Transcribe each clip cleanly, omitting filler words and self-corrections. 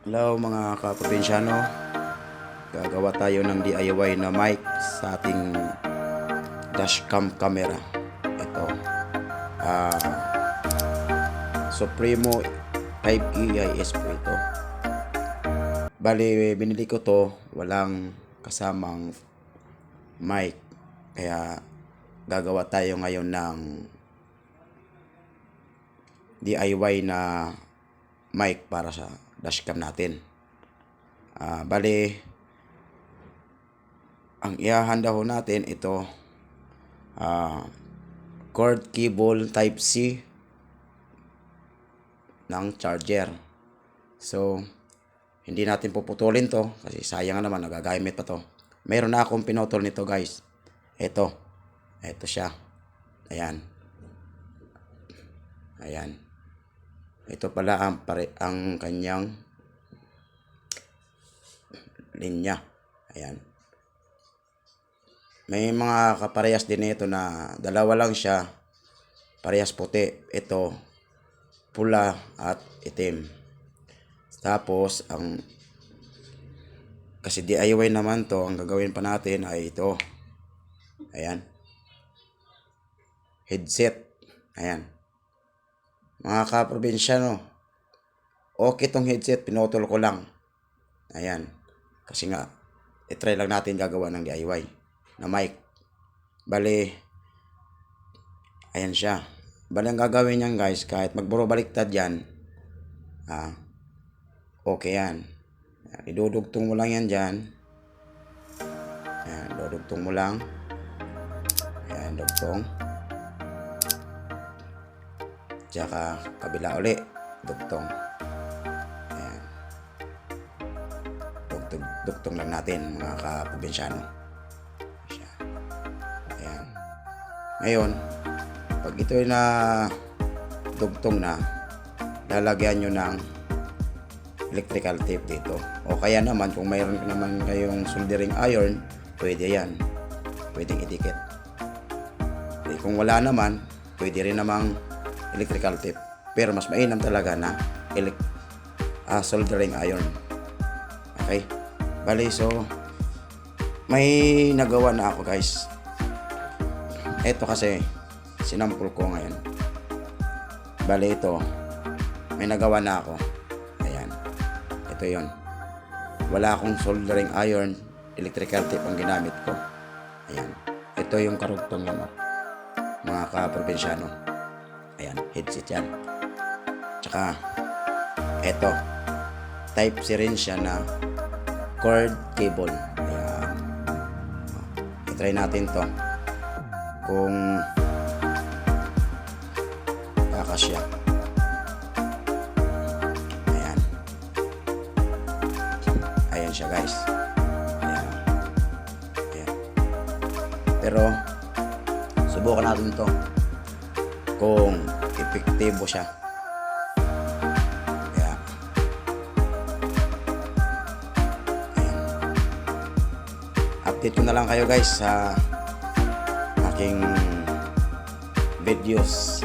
Hello mga kaprobinsyano, gagawa tayo ng DIY na mic sa ating dashcam camera. Ito, Supremo Type EIS po ito. Bali, binili ko to, walang kasamang mic. Kaya gagawa tayo ngayon ng DIY na mic para sa dashcam natin. Bali, ang ihahanda ho natin ito, cord cable type C ng charger. So, hindi natin puputulin to kasi sayang naman, nagagamit pa to. Meron na akong pinutol nito guys. Ito siya. Ayan. Ito pala ang kanyang linya. Ayan. May mga kaparehas din ito na dalawa lang siya. Parehas puti. Ito pula at itim. Tapos kasi DIY naman to, ang gagawin pa natin ay ito. Ayan. Headset. Ayan. Mga kaprobinsyano, okay tong headset, pinutol ko lang. Ayan. Kasi nga, itry lang natin gagawa ng DIY na mic. Bali, ayan siya. Bali, ang gagawin niyan guys, kahit magburo baliktad yan, okay yan. Idudugtong mo lang yan dyan. Ayan, dudugtong mo lang. Ayan, dugtong. Tsaka kabila uli, dugtong. Ayan. Dugtong lang natin mga kaprobinsyano. Ayan. Ngayon, pag ito ay na dugtong na, lalagyan nyo ng electrical tape dito. O kaya naman, kung mayroon naman kayong soldering iron, pwede yan. Pwedeng idikit. Kung wala naman, pwede rin namang electrical tape. Pero mas mainam talaga na soldering iron. Okay? Bali, so may nagawa na ako guys. Ito kasi sinampul ko ngayon. Bali, ito may nagawa na ako. Ayan. Ito yon. Wala akong soldering iron, electrical tape ang ginamit ko. Ayan. Ito yung karugtong yan, mga kaprobinsyano. Ayan, headset yan. Tsaka, eto, type C rin siya na cord cable. Ayan. I-try natin to kung kakasya. Ayan. Ayan siya guys. Ayan. Ayan. Pero, subukan natin to kung epektibo siya. Ayan. Ayan. Update ko na lang kayo guys sa aking videos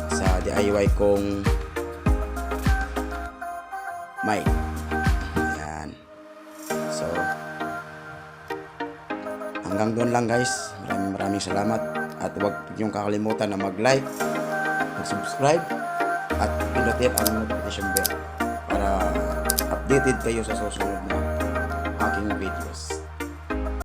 sa DIY kong mic. Ayan. So, hanggang doon lang guys. Maraming salamat. At huwag niyong kakalimutan na mag-like, mag-subscribe, at pinutin ang notification bell para updated kayo sa susunod na aking videos.